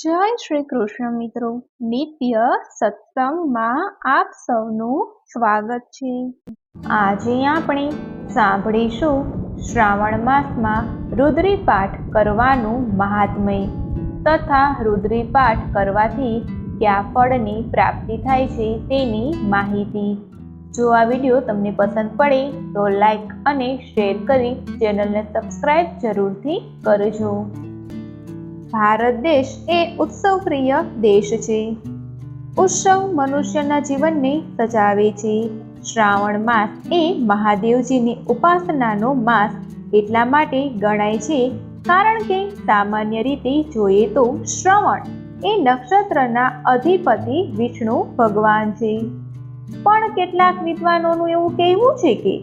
જય શ્રી કૃષ્ણ મિત્રો, નિત્ય સત્સંગમાં આપ સૌનું સ્વાગત છે। આજે આપણે સાંભળીશું શ્રાવણ માસમાં રુદ્રી પાઠ કરવાનું મહાત્મય તથા રુદ્રી પાઠ કરવાથી કયા ફળની પ્રાપ્તિ થાય છે તેની માહિતી। જો આ વિડીયો તમને પસંદ પડે તો લાઈક અને શેર કરી ચેનલને સબસ્ક્રાઇબ જરૂરથી કરજો। ભારત દેશ એ ઉત્સવ પ્રિય દેશ છે। ઉત્સવ મનુષ્યના જીવનને સજાવે છે। શ્રાવણ માસ એ મહાદેવજીની ઉપાસનાનો માસ એટલા માટે ગણાય છે કારણ કે સામાન્ય રીતે જોઈએ તો શ્રવણ એ નક્ષત્રના અધિપતિ વિષ્ણુ ભગવાન છે, પણ કેટલાક વિદ્વાનોનું એવું કહેવું છે કે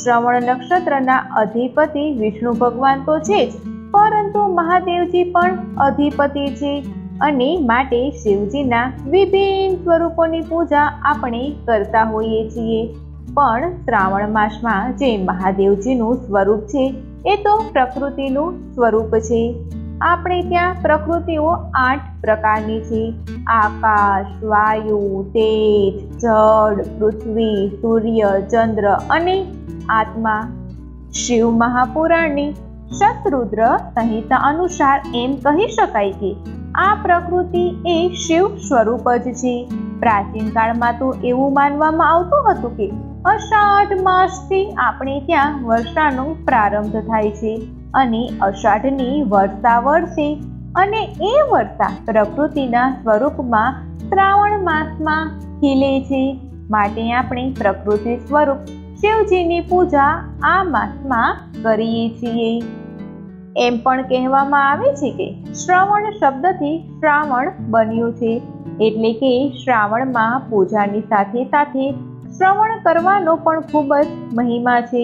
શ્રવણ નક્ષત્રના અધિપતિ વિષ્ણુ ભગવાન તો છે જ, પરંતુ મહાદેવજી પણ અધિપતિ છે અને માટે શિવજીના વિભિન્ન સ્વરૂપોની પૂજા આપણે કરતા હોઈએ છીએ। પણ શ્રાવણ માસમાં જે મહાદેવજીનું સ્વરૂપ છે એ તો પ્રકૃતિનું સ્વરૂપ છે। આપણે ત્યાં પ્રકૃતિઓ 8 પ્રકારની છે: આકાશ, વાયુ, તેજ, જળ, પૃથ્વી, સૂર્ય, ચંદ્ર અને આત્મા। શિવ મહાપુરાણની શતરુદ્ર સંહિતા અનુસાર એમ કહી શકાય કે આ પ્રકૃતિ એ શિવ સ્વરૂપ જ છે। પ્રાચીન કાળમાં તો એવું માનવામાં આવતું હતું કે અષાઢ માસથી આપણે ત્યાં વર્ષાનો પ્રારંભ થાય છે અને અષાઢની વર્ષા વરસે અને એ વર્ષા પ્રકૃતિના સ્વરૂપમાં શ્રાવણ માસમાં ખીલે છે। માટે આપણે પ્રકૃતિ સ્વરૂપ શિવજીની પૂજા આ માસમાં કરીએ છીએ। એમ પણ કહેવામાં આવે છે કે શ્રવણ શબ્દથી શ્રાવણ બન્યું છે, એટલે કે શ્રાવણમાં પૂજાની સાથે સાથે શ્રવણ કરવાનો પણ ખૂબ જ મહિમા છે।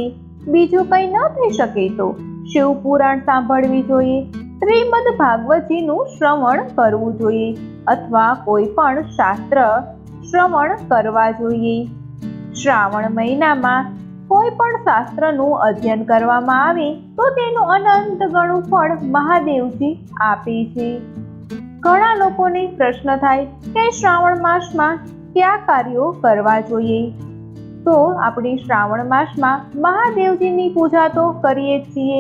બીજું કંઈ ન થઈ શકે તો શિવ પુરાણ સાંભળવી જોઈએ, શ્રીમદ ભાગવતજીનું શ્રવણ કરવું જોઈએ અથવા કોઈ પણ શાસ્ત્ર શ્રવણ કરવા જોઈએ। શ્રાવણ મહિનામાં કોઈ પણ શાસ્ત્રનું અધ્યયન કરવામાં આવે તો તેનું અનંત ગણું ફળ મહાદેવજી આપે છે। ઘણા લોકોને પ્રશ્ન થાય કે શ્રાવણ માસમાં કયા કાર્યો કરવા જોઈએ? તો આપણે શ્રાવણ માસમાં મહાદેવજીની પૂજા તો કરીએ જ છીએ,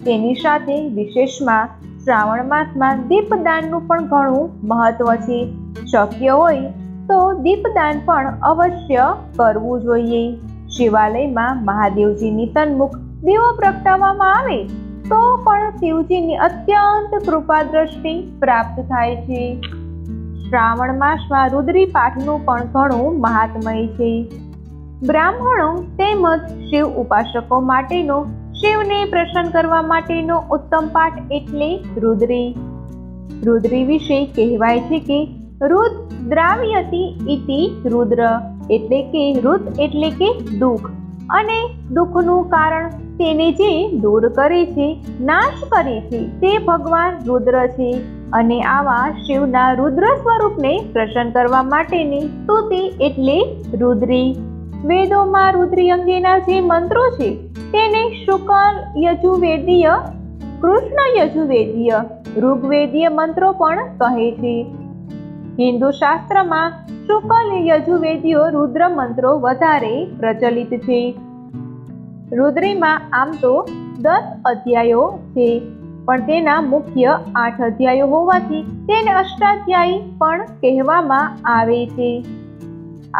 તેની સાથે વિશેષમાં શ્રાવણ માસમાં દીપદાનનું પણ ઘણું મહત્વ છે। શક્ય હોય તો દીપદાન પણ અવશ્ય કરવું જોઈએ। શિવાલયમાં મહાદેવજીની સન્મુખ દીવો પ્રગટાવવામાં આવે તો પણ શિવજીની અત્યંત કૃપા દ્રષ્ટિ પ્રાપ્ત થાય છે। શ્રાવણ માસમાં રુદ્રી પાઠનું પણ ઘણું મહાત્મય છે। બ્રાહ્મણો તેમજ શિવ ઉપાસકો માટેનો શિવને પ્રસન્ન કરવા માટેનો ઉત્તમ પાઠ એટલે રુદ્રી। રુદ્રી વિશે કહેવાય છે કે રુદ્રાવ્યતિ ઇતિ રુદ્ર, એટલે કે રુદ્ર એટલે કે દુઃખ, અને દુઃખનું કારણ તેને જે દૂર કરે છે, નાશ કરે છે તે ભગવાન રુદ્ર છે। અને આવા શિવના રુદ્ર સ્વરૂપને પ્રસન્ન કરવા માટેની સ્તુતિ એટલે રુદ્રી। વેદોમાં રુદ્રી અંગેના જે મંત્રો છે તેને શુક્લ યજુર્વેદીય, કૃષ્ણ યજુર્વેદીય, ઋગ્વેદીય મંત્રો પણ કહે છે। હિન્દુ શાસ્ત્રમાં શુક્લ યજુર્વેદીય રુદ્ર મંત્રો વધારે પ્રચલિત છે। રુદ્રીમાં આમ તો 10 અધ્યાયો છે, પણ તેના મુખ્ય 8 અધ્યાયો હોવાથી તેને અષ્ટાધ્યાયી પણ કહેવામાં આવે છે।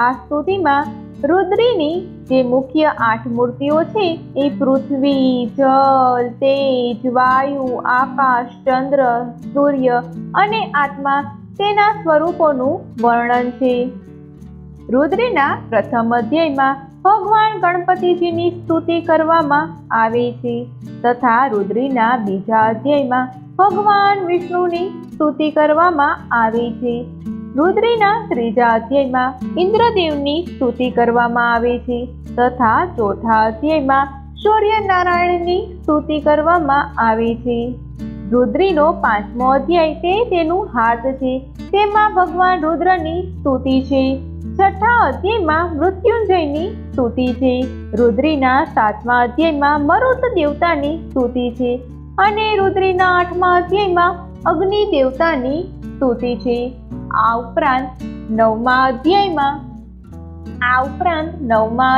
આ સ્તુતિમાં રુદ્રીની જે મુખ્ય 8 મૂર્તિઓ છે એ પૃથ્વી, જલ, તેજ, વાયુ, આકાશ, ચંદ્ર, સૂર્ય અને આત્મા તેના સ્વરૂપોનું વર્ણન છે। રુદ્રીના પ્રથમ અધ્યાયમાં ભગવાન ગણપતિજીની સ્તુતિ કરવામાં આવે છે તથા રુદ્રીના બીજા અધ્યાયમાં ભગવાન વિષ્ણુની સ્તુતિ કરવામાં આવે છે। રુદ્રીના ત્રીજા અધ્યાયમાં ઇન્દ્રદેવની સ્તુતિ કરવામાં આવે છે તથા ચોથા અધ્યાયમાં સૂર્યનારાયણની સ્તુતિ કરવામાં આવે છે। રુદ્રીનો 5મો અધ્યાય તે તેનું હાર્દ છે, તેમાં ભગવાન રુદ્રની સ્તુતિ છે। છઠ્ઠા અધ્યાયમાં મૃત્યુંજયની સ્તુતિ છે। રુદ્રીના 7મા અધ્યાયમાં મરુત દેવતાની સ્તુતિ છે અને રુદ્રીના 8મા અધ્યાયમાં અગ્નિ દેવતાની સ્તુતિ છે. આ ઉપરાંત નવમા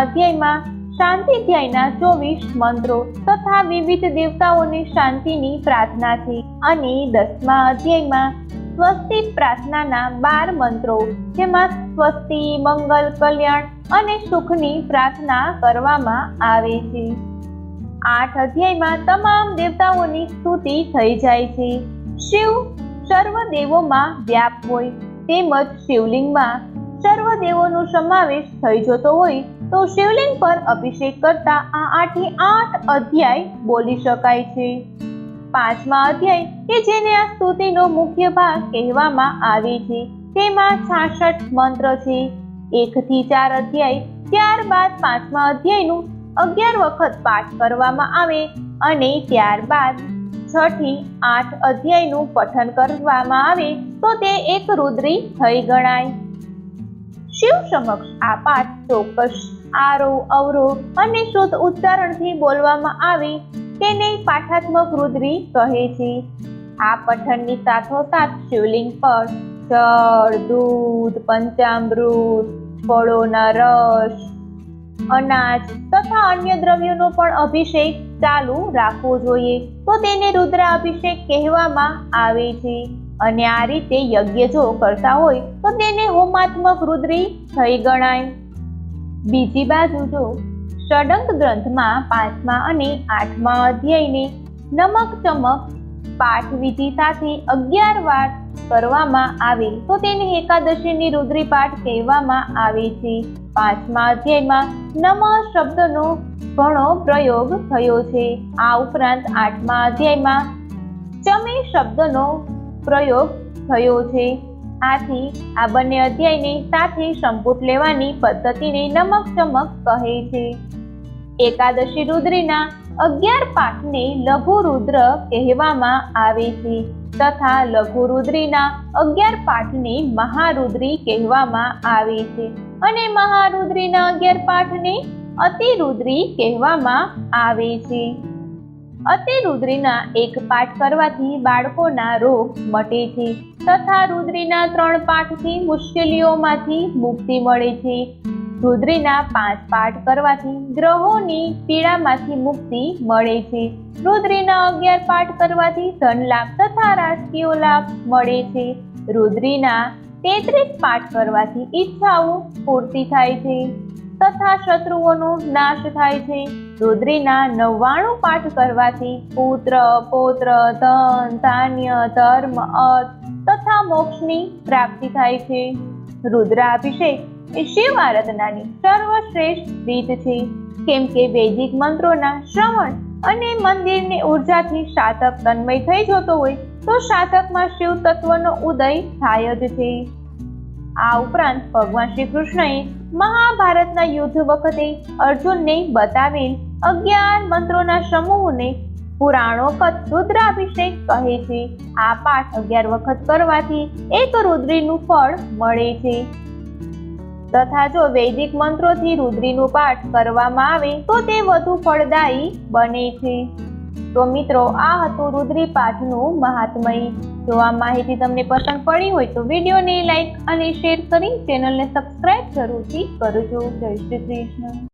અધ્યાયમાં શાંતિ ધ્યાયના 24 મંત્રો તથા વિવિધ દેવતાઓને શાંતિની પ્રાર્થના છે. અને 10મા અધ્યાયમાં સ્વસ્તિ પ્રાર્થનાના 12 મંત્રો, જેમાં સ્વસ્તિ, મંગલ, કલ્યાણ અને સુખની પ્રાર્થના કરવામાં આવે છે. 8 અધ્યાયમાં તમામ દેવતાઓની સ્તુતિ થઈ જાય છે. શિવ સર્વ દેવોમાં વ્યાપ હોય તેમજ શિવલિંગમાં સર્વ દેવોનો સમાવેશ થઈ જતો હોય તો શિવલિંગ પર અભિષેક કરતા આ 8 અધ્યાય બોલી શકાય છે. 5મા અધ્યાય કે જેને આ સ્તુતિનો મુખ્ય ભાગ કહેવામાં આવે છે, તેમાં 66 મંત્ર છે. 1 થી 4 અધ્યાય, ત્યારબાદ 5મા અધ્યાયનું 11 વખત પાઠ કરવામાં આવે અને ત્યારબાદ 6 થી 8 અધ્યાયનું પઠન કરવામાં આવે તો તે એક રુદ્રી થઈ ગણાય. શિવ સમક્ષ આ પાઠ ચોક્કસ આરોહ, અવરોહ અને શુદ્ધ ઉચ્ચારણથી બોલવામાં આવે તેને પાઠાત્મક રુદ્રી કહે છે. આ પઠનની સાથોસાથ શિવલિંગ પર જળ, દૂધ, પંચામૃત, ફળોના રસ, અનાજ તથા અન્ય દ્રવ્યોનો પણ અભિષેક ચાલુ રાખવો જોઈએ તો તેને રુદ્રાભિષેક કહેવામાં આવે છે. અને આ રીતે યજ્ઞ જો કરતા હોય તો તેને હોમાત્મક રુદ્રી થઈ ગણાય. બીજી બાજુ જો ષડંગ ગ્રંથમાં 5મા અને 8મા અધ્યાયને નમક ચમક પાઠ વિધિ સાથે 11 વાર કરવામાં આવે તો તેને એકાદશીની રુદ્રી પાઠ કહેવામાં આવે છે. 5મા અધ્યાયમાં નમઃ શબ્દનો ઘણો પ્રયોગ થયો છે. આ ઉપરાંત 8મા અધ્યાયમાં ચમે શબ્દનો પ્રયોગ થયો છે. આથી આ બંને અધ્યાયને સાથે સંપુટ લેવાની પદ્ધતિને નમક ચમક કહે છે. એકાદશી રુદ્રીના 11 પાઠને લઘુ રુદ્ર કહેવામાં આવે છે તથા લઘુ રુદ્રીના 11 પાઠને મહારુદ્રી કહેવામાં આવે છે અને મહારુદ્રીના 11 પાઠને અતિરુદ્રી કહેવામાં આવે છે. અતિરુદ્રીના 1 પાઠ કરવાથી બાળકોના રોગ મટે છે તથા રુદ્રીના 3 પાઠથી મુશ્કેલીઓમાંથી મુક્તિ મળે છે. રુદ્રીના 5 પાઠ કરવાથી ગ્રહોની પીડામાંથી મુક્તિ મળે છે. રુદ્રીના 11 પાઠ કરવાથી ધન લાભ તથા રાજકીય લાભ મળે છે. રુદ્રીના 33 પાઠ કરવાથી ઈચ્છાઓ પૂર્તિ થાય છે તથા શત્રુઓનો નાશ થાય છે. રુદ્રીના 99 પાઠ કરવાથી પુત્ર, પૌત્ર, ધન, ધાન્ય, ધર્મ, અર્થ તથા મોક્ષની પ્રાપ્તિ થાય છે. રુદ્રાભિષેક એ શિવ આરાધનાની સર્વશ્રેષ્ઠ રીત છે, કેમ કે વૈદિક મંત્રોના શ્રવણ અને મંદિરની ઉર્જાથી સાધક તન્મય થઈ જતો હોય તો સાધકમાં શિવ તત્વનો ઉદય થાય જ છે. આ ઉપરાંત ભગવાન શ્રી કૃષ્ણએ મહાભારતના યુદ્ધ વખતે અર્જુનને બતાવેલ 11 મંત્રોના સમૂહને પુરાણોકત રુદ્રાભિષેક કહે છે. આ પાઠ 11 વખત કરવાથી એક રુદ્રીનું ફળ મળે છે તથા જો વૈદિક મંત્રોથી રુદ્રીનું પાઠ કરવામાં આવે તો તે વધુ ફળદાયી બને છે. તો મિત્રો, આ હતું રુદ્રી પાઠનું મહાત્મય. જો આ માહિતી તમને પસંદ પડી હોય તો વિડીયોને લાઈક અને શેર કરી ચેનલને સબસ્ક્રાઇબ જરૂરથી કરજો. જય શ્રી કૃષ્ણ.